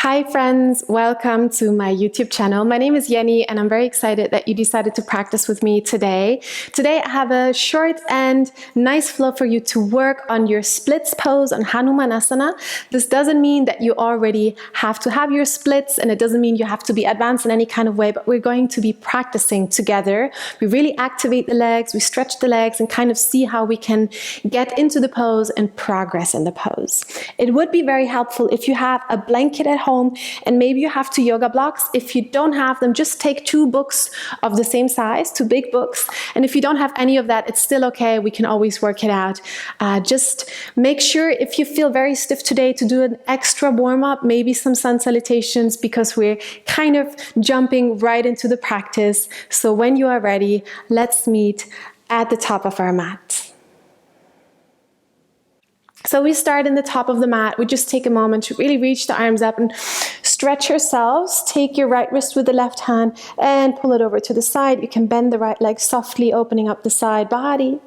Hi friends, welcome to my YouTube channel. My name is Jenny and I'm very excited that you decided to practice with me today. Today I have a short and nice flow for you to work on your splits pose on Hanumanasana. This doesn't mean that you already have to have your splits, and it doesn't mean you have to be advanced in any kind of way, but we're going to be practicing together. We really activate the legs, we stretch the legs and kind of see how we can get into the pose and progress in the pose. It would be very helpful if you have a blanket at home and maybe you have 2 yoga blocks. If you don't have them, just take 2 books of the same size, 2 big books. And if you don't have any of that, it's still okay. We can always work it out. Just make sure, if you feel very stiff today, to do an extra warm-up, maybe some sun salutations, because we're kind of jumping right into the practice. So when you are ready, let's meet at the top of our mat. So we start in the top of the mat. We just take a moment to really reach the arms up and stretch yourselves. Take your right wrist with the left hand and pull it over to the side. You can bend the right leg softly, opening up the side body.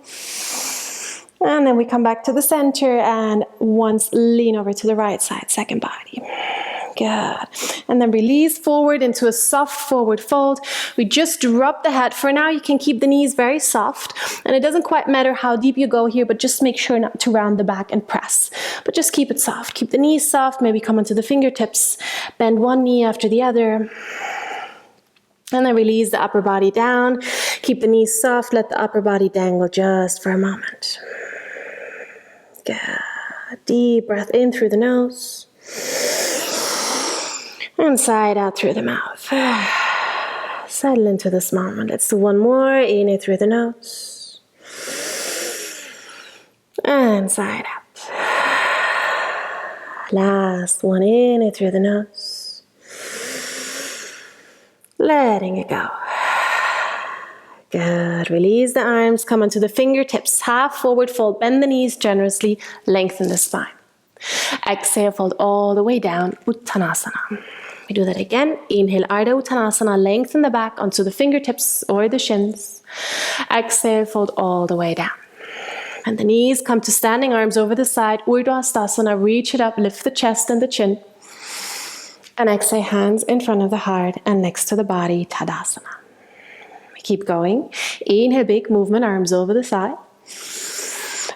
And then we come back to the center and once lean over to the right side, second body. Good. And then release forward into a soft forward fold. We just drop the head. For now, you can keep the knees very soft. And it doesn't quite matter how deep you go here, but just make sure not to round the back and press. But just keep it soft. Keep the knees soft. Maybe come onto the fingertips. Bend one knee after the other. And then release the upper body down. Keep the knees soft. Let the upper body dangle just for a moment. Good. Deep breath in through the nose. And side out through the mouth. Settle into this moment. Let's do one more. Inhale through the nose. And side out. Last one. Inhale through the nose. Letting it go. Good. Release the arms. Come onto the fingertips. Half forward fold. Bend the knees generously. Lengthen the spine. Exhale, fold all the way down. Uttanasana. We do that again. Inhale, Ardha Uttanasana. Lengthen the back onto the fingertips or the shins. Exhale, fold all the way down. And the knees come to standing arms over the side. Urdhva Hastasana. Reach it up. Lift the chest and the chin. And exhale, hands in front of the heart and next to the body. Tadasana. We keep going. Inhale, big movement. Arms over the side.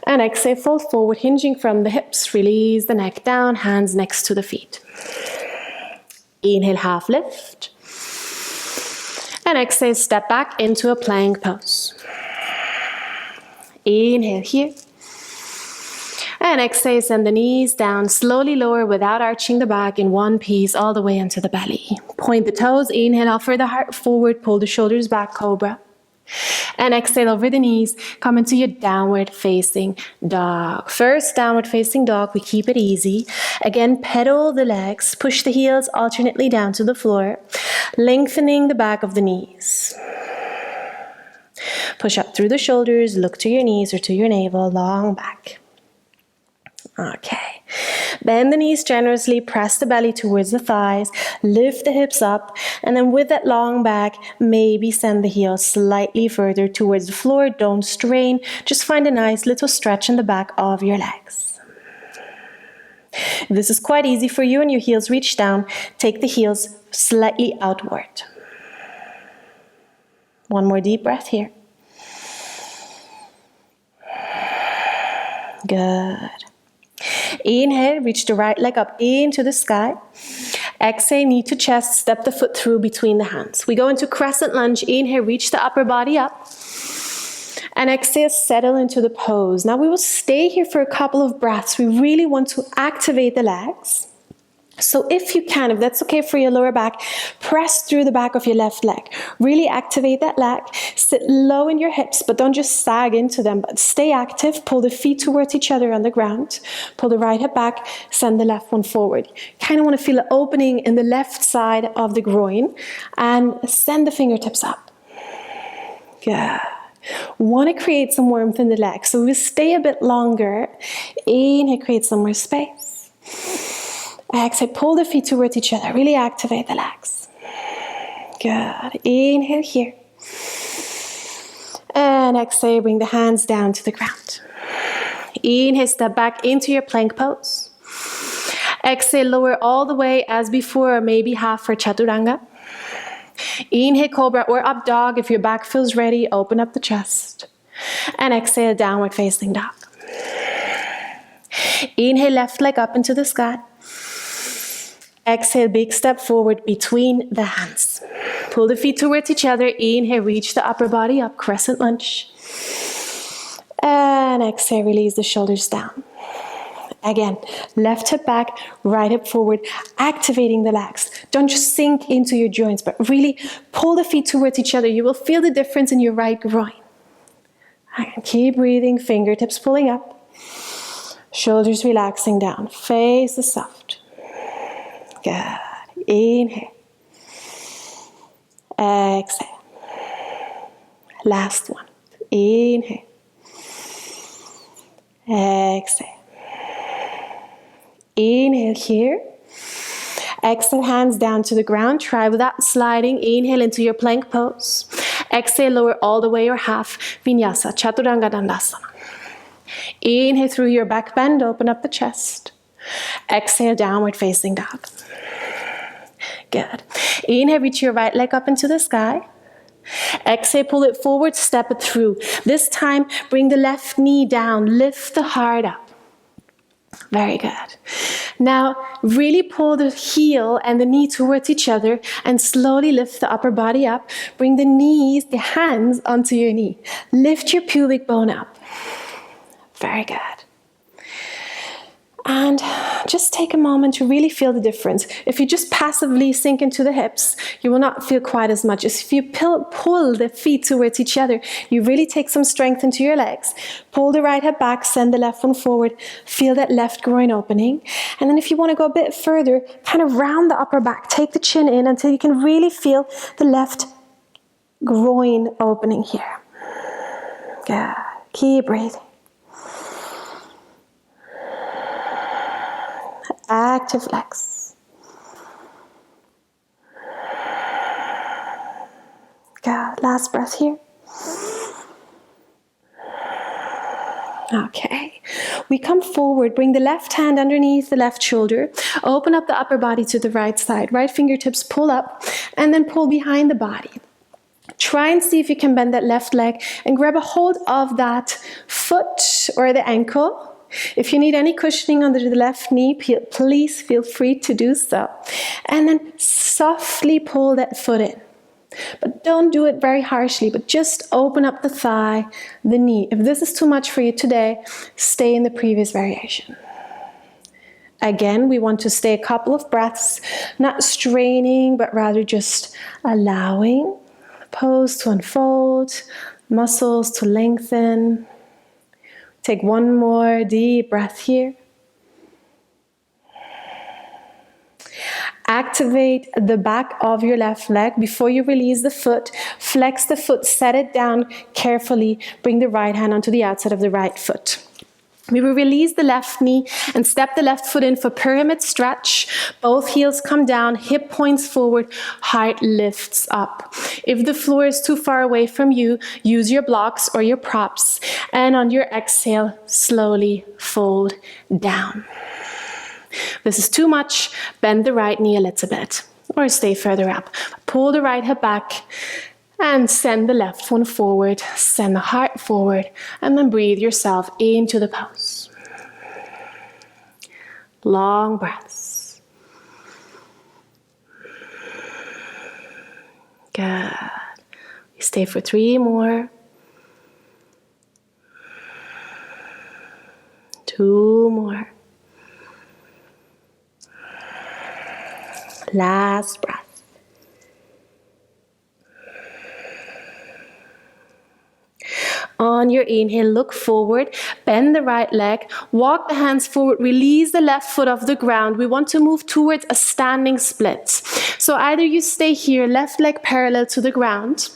And exhale, fold forward, hinging from the hips. Release the neck down, hands next to the feet. Inhale, half lift. And exhale, step back into a plank pose. Inhale here. And exhale, send the knees down, slowly lower without arching the back in one piece all the way into the belly. Point the toes, inhale, offer the heart forward, pull the shoulders back, cobra. And exhale over the knees, come into your downward facing dog. First downward facing dog, we keep it easy. Again, pedal the legs, push the heels alternately down to the floor, lengthening the back of the knees. Push up through the shoulders, look to your knees or to your navel, long back. Okay. Bend the knees generously, press the belly towards the thighs, lift the hips up, and then with that long back, maybe send the heels slightly further towards the floor. Don't strain, just find a nice little stretch in the back of your legs. If this is quite easy for you and your heels reach down, take the heels slightly outward. One more deep breath here. Good. Inhale, reach the right leg up into the sky. Exhale, knee to chest, step the foot through between the hands. We go into crescent lunge. Inhale, reach the upper body up. And exhale, settle into the pose. Now we will stay here for a couple of breaths. We really want to activate the legs. So if you can, if that's okay for your lower back, press through the back of your left leg. Really activate that leg. Sit low in your hips, but don't just sag into them, but stay active. Pull the feet towards each other on the ground. Pull the right hip back, send the left one forward. Kind of want to feel an opening in the left side of the groin and send the fingertips up. Good. Want to create some warmth in the legs. So we stay a bit longer. Inhale, create some more space. Exhale, pull the feet towards each other. Really activate the legs. Good. Inhale here. And exhale, bring the hands down to the ground. Inhale, step back into your plank pose. Exhale, lower all the way as before, or maybe half for chaturanga. Inhale, cobra or up dog. If your back feels ready, open up the chest. And exhale, downward facing dog. Inhale, left leg up into the sky. Exhale, big step forward between the hands. Pull the feet towards each other. Inhale, reach the upper body up, crescent lunge. And exhale, release the shoulders down. Again, left hip back, right hip forward, activating the legs. Don't just sink into your joints, but really pull the feet towards each other. You will feel the difference in your right groin. And keep breathing, fingertips pulling up, shoulders relaxing down, face is soft. Good. Inhale. Exhale. Last one. Inhale. Exhale. Inhale here. Exhale, hands down to the ground. Try without sliding. Inhale into your plank pose. Exhale, lower all the way or half. Vinyasa, Chaturanga Dandasana. Inhale through your back bend. Open up the chest. Exhale, downward facing dog. Good. Inhale, reach your right leg up into the sky. Exhale, pull it forward, step it through. This time, bring the left knee down. Lift the heart up. Very good. Now, really pull the heel and the knee towards each other and slowly lift the upper body up. Bring the knees, the hands onto your knee. Lift your pubic bone up. Very good. And just take a moment to really feel the difference. If you just passively sink into the hips, you will not feel quite as much. If you pull the feet towards each other, you really take some strength into your legs. Pull the right hip back, send the left one forward. Feel that left groin opening. And then if you want to go a bit further, kind of round the upper back. Take the chin in until you can really feel the left groin opening here. Good. Keep breathing. Active legs. Good. Last breath here. Okay. We come forward. Bring the left hand underneath the left shoulder. Open up the upper body to the right side. Right fingertips pull up and then pull behind the body. Try and see if you can bend that left leg and grab a hold of that foot or the ankle. If you need any cushioning under the left knee, please feel free to do so. And then softly pull that foot in. But don't do it very harshly, but just open up the thigh, the knee. If this is too much for you today, stay in the previous variation. Again, we want to stay a couple of breaths, not straining, but rather just allowing pose to unfold, muscles to lengthen. Take one more deep breath here. Activate the back of your left leg before you release the foot. Flex the foot, set it down carefully. Bring the right hand onto the outside of the right foot. We will release the left knee and step the left foot in for pyramid stretch. Both heels come down, hip points forward, heart lifts up. If the floor is too far away from you, use your blocks or your props. And on your exhale, slowly fold down. If this is too much, bend the right knee a little bit or stay further up. Pull the right hip back and send the left one forward, send the heart forward, and then breathe yourself into the pose. Long breaths. Good. We stay for 3 more. 2 more. Last breath. On your inhale, look forward, bend the right leg, walk the hands forward, release the left foot off the ground. We want to move towards a standing split. So either you stay here, left leg parallel to the ground,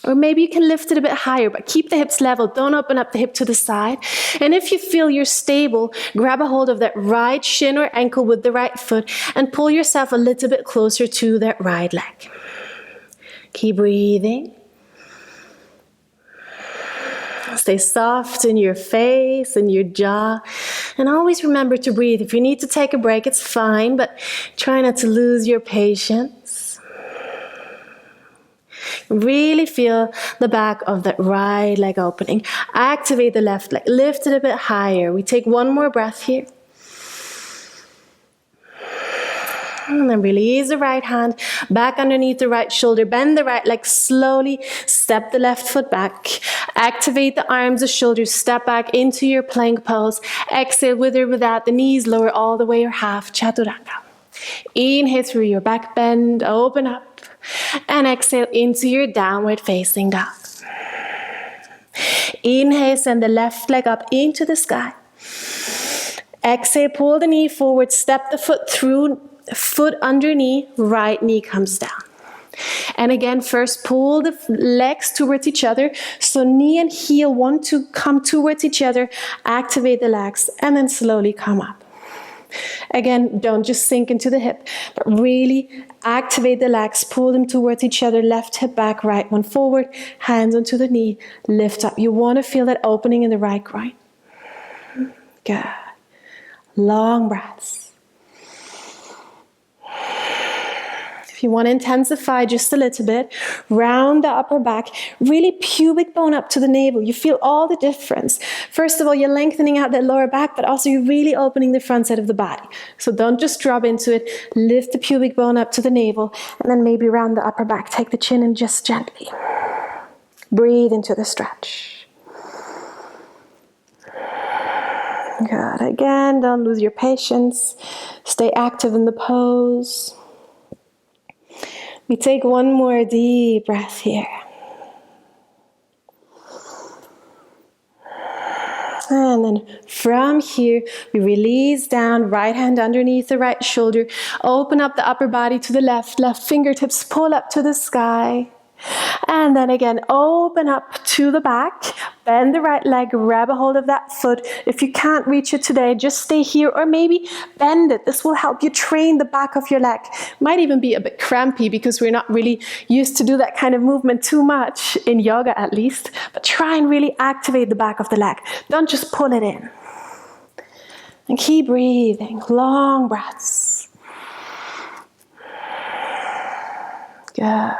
or maybe you can lift it a bit higher, but keep the hips level. Don't open up the hip to the side. And if you feel you're stable, grab a hold of that right shin or ankle with the right foot and pull yourself a little bit closer to that right leg. Keep breathing. Stay soft in your face and your jaw. And always remember to breathe. If you need to take a break, it's fine, but try not to lose your patience. Really feel the back of that right leg opening. Activate the left leg. Lift it a bit higher. We take one more breath here. And then release the right hand back underneath the right shoulder. Bend the right leg slowly. Step the left foot back. Activate the arms, the shoulders. Step back into your plank pose. Exhale with or without the knees. Lower all the way or half. Chaturanga. Inhale through your back bend. Open up. And exhale into your downward facing dog. Inhale, send the left leg up into the sky. Exhale, pull the knee forward. Step the foot through. Foot under knee, right knee comes down. And again, first pull the legs towards each other. So knee and heel want to come towards each other. Activate the legs and then slowly come up. Again, don't just sink into the hip, but really activate the legs. Pull them towards each other. Left hip back, right one forward. Hands onto the knee. Lift up. You want to feel that opening in the right groin. Good. Long breaths. If you want to intensify just a little bit, round the upper back, really pubic bone up to the navel. You feel all the difference. First of all, you're lengthening out that lower back, but also you're really opening the front side of the body. So don't just drop into it. Lift the pubic bone up to the navel, and then maybe round the upper back. Take the chin and just gently breathe into the stretch. Good. Again, don't lose your patience. Stay active in the pose. We take one more deep breath here. And then from here, we release down, right hand underneath the right shoulder. Open up the upper body to the left. Left fingertips pull up to the sky. And then again, open up to the back. Bend the right leg, grab a hold of that foot. If you can't reach it today, just stay here or maybe bend it. This will help you train the back of your leg. Might even be a bit crampy because we're not really used to do that kind of movement too much, in yoga at least. But try and really activate the back of the leg. Don't just pull it in. And keep breathing, long breaths. Good.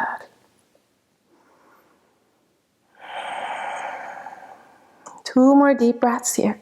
Two more deep breaths here.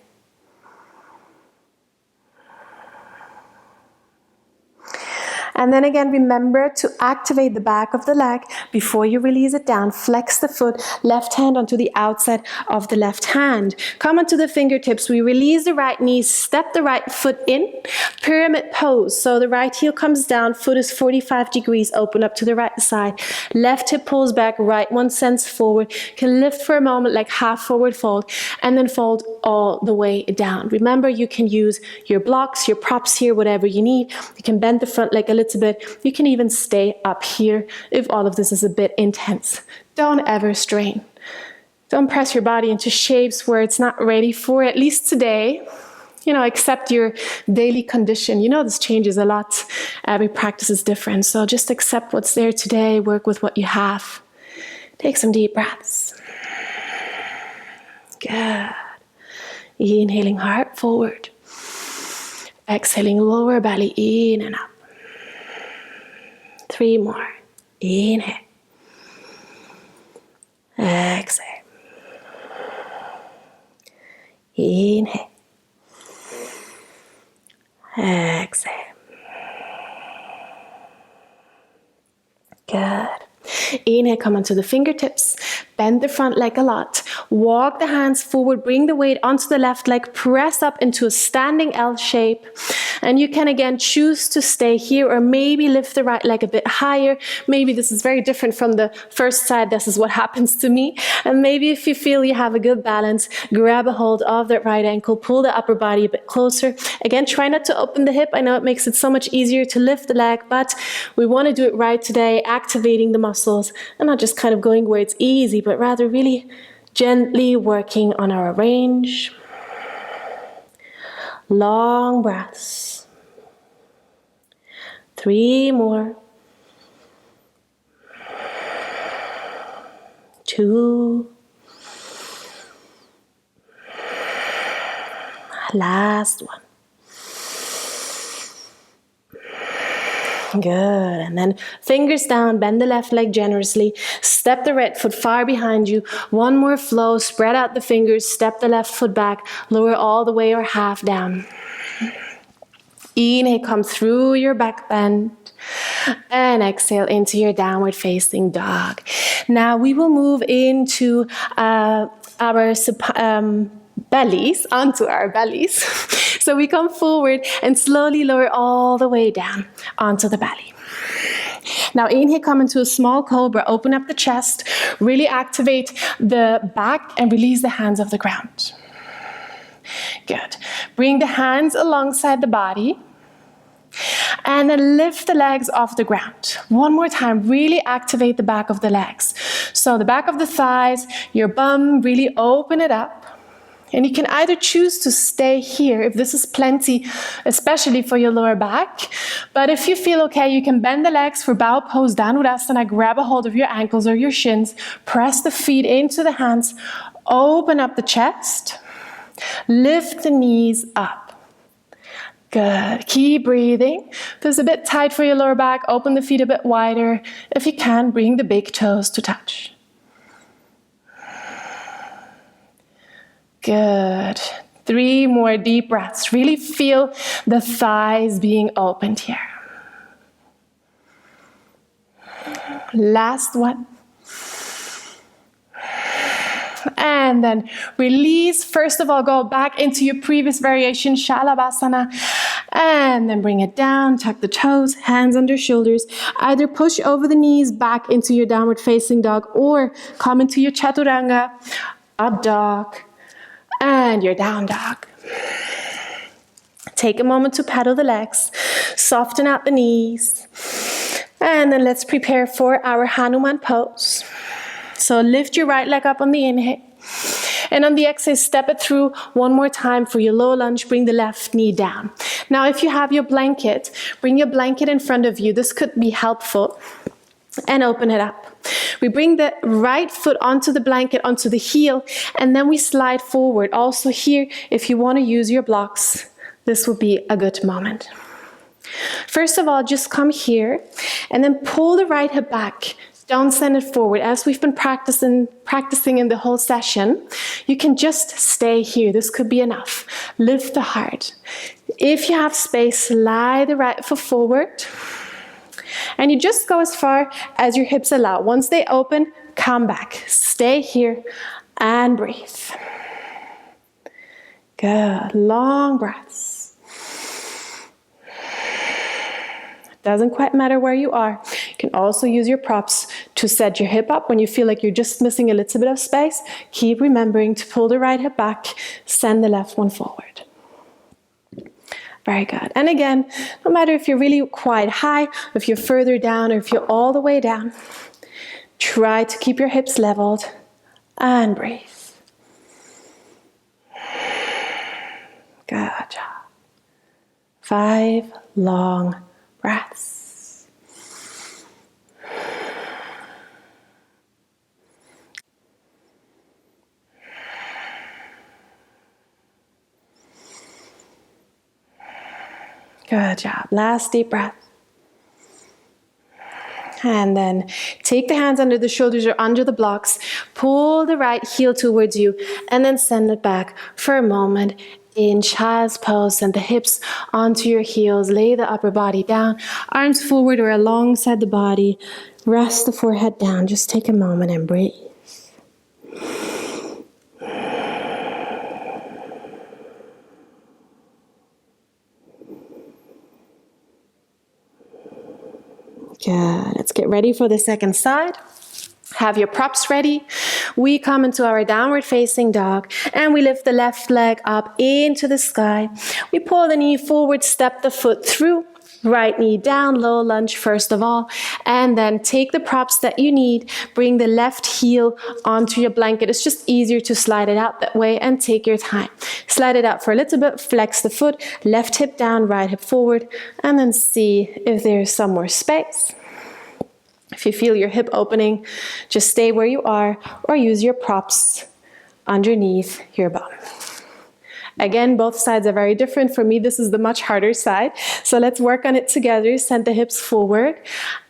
And then again, remember to activate the back of the leg before you release it down. Flex the foot, left hand onto the outside of the left hand. Come onto the fingertips. We release the right knee, step the right foot in. Pyramid pose. So the right heel comes down, foot is 45 degrees, open up to the right side. Left hip pulls back, right one sends forward. You can lift for a moment like half forward fold, and then fold all the way down. Remember, you can use your blocks, your props here, whatever you need. You can bend the front leg a little bit. You can even stay up here if all of this is a bit intense. Don't ever strain. Don't press your body into shapes where it's not ready for, at least today. Accept your daily condition. This changes a lot. Every practice is different. So just accept what's there today. Work with what you have. Take some deep breaths. Good. Inhaling heart forward. Exhaling lower belly in and up. 3 more. Inhale. Exhale. Inhale. Exhale. Good. Inhale, come onto the fingertips. Bend the front leg a lot. Walk the hands forward. Bring the weight onto the left leg. Press up into a standing L shape. And you can again choose to stay here or maybe lift the right leg a bit higher. Maybe this is very different from the first side. This is what happens to me. And maybe if you feel you have a good balance, grab a hold of that right ankle. Pull the upper body a bit closer. Again, try not to open the hip. I know it makes it so much easier to lift the leg, but we want to do it right today, activating the muscles and not just kind of going where it's easy, but rather really gently working on our range. Long breaths. 3 more. 2. Last one. Good. And then fingers down, bend the left leg generously. Step the right foot far behind you. One more flow. Spread out the fingers. Step the left foot back. Lower all the way or half down. Inhale, come through your back bend. And exhale into your downward facing dog. Now we will move into our bellies, onto our bellies. So we come forward and slowly lower all the way down onto the belly. Now inhale, come into a small cobra, open up the chest, really activate the back and release the hands off the ground. Good. Bring the hands alongside the body and then lift the legs off the ground. One more time, really activate the back of the legs. So the back of the thighs, your bum, really open it up. And you can either choose to stay here if this is plenty, especially for your lower back. But if you feel okay, you can bend the legs for bow pose, Dhanurasana, grab a hold of your ankles or your shins, press the feet into the hands, open up the chest, lift the knees up. Good. Keep breathing. If it's a bit tight for your lower back, open the feet a bit wider. If you can, bring the big toes to touch. Good. 3 more deep breaths. Really feel the thighs being opened here. Last one. And then release. First of all, go back into your previous variation, Shalabhasana. And then bring it down, tuck the toes, hands under shoulders. Either push over the knees back into your downward facing dog or come into your Chaturanga, up dog, and your down dog. Take a moment to pedal the legs, soften out the knees. And then let's prepare for our Hanuman pose. So lift your right leg up on the inhale. And on the exhale, step it through one more time for your low lunge. Bring the left knee down. Now, if you have your blanket, bring your blanket in front of you. This could be helpful. And open it up. We bring the right foot onto the blanket, onto the heel, and then we slide forward. Also here, if you want to use your blocks, this will be a good moment. First of all, just come here and then pull the right hip back. Don't send it forward. As we've been practicing in the whole session, you can just stay here. This could be enough. Lift the heart. If you have space, slide the right foot forward. And you just go as far as your hips allow. Once they open, come back. Stay here and breathe. Good. Long breaths. Doesn't quite matter where you are. You can also use your props to set your hip up when you feel like you're just missing a little bit of space. Keep remembering to pull the right hip back, send the left one forward. Very good. And again, no matter if you're really quite high, if you're further down, or if you're all the way down, try to keep your hips leveled and breathe. Good job. 5 long breaths. Good job. Last deep breath. And then take the hands under the shoulders or under the blocks. Pull the right heel towards you and then send it back for a moment in child's pose. Send the hips onto your heels. Lay the upper body down. Arms forward or alongside the body. Rest the forehead down. Just take a moment and breathe. Good. Let's get ready for the second side. Have your props ready. We come into our downward facing dog and we lift the left leg up into the sky. We pull the knee forward, step the foot through. Right knee down, low lunge first of all, and then take the props that you need. Bring the left heel onto your blanket. It's just easier to slide it out that way and take your time. Slide it out for a little bit, flex the foot, left hip down, right hip forward, and then see if there's some more space. If you feel your hip opening, just stay where you are or use your props underneath your bum. Again, both sides are very different. For me, this is the much harder side. So let's work on it together. Send the hips forward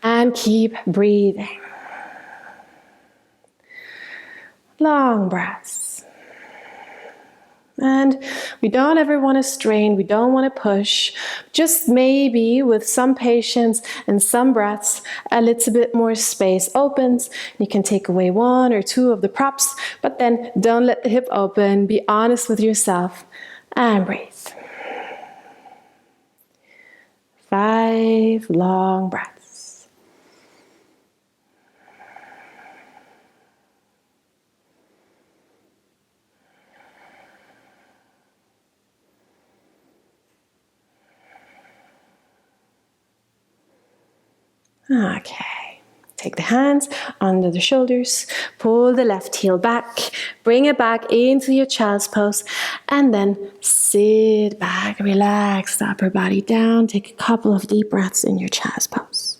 and keep breathing. Long breaths. And we don't ever want to strain, we don't want to push. Just maybe with some patience and some breaths, a little bit more space opens. You can take away 1 or 2 of the props, but then don't let the hip open. Be honest with yourself and breathe. 5 long breaths. Okay, take the hands under the shoulders, pull the left heel back, bring it back into your child's pose, and then sit back, relax the upper body down, take a couple of deep breaths in your child's pose.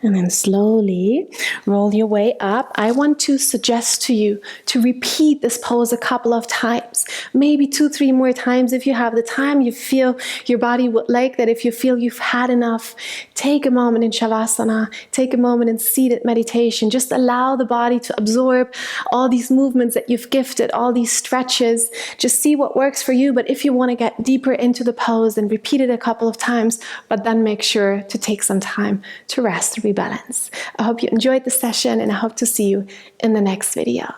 And then slowly roll your way up. I want to suggest to you to repeat this pose a couple of times, maybe 2-3 more times if you have the time, you feel your body would like that. If you feel you've had enough, take a moment in Shavasana, take a moment in seated meditation. Just allow the body to absorb all these movements that you've gifted, all these stretches. Just see what works for you. But if you want to get deeper into the pose, then repeat it a couple of times, but then make sure to take some time to rest, rebalance. I hope you enjoyed the session, and I hope to see you in the next video.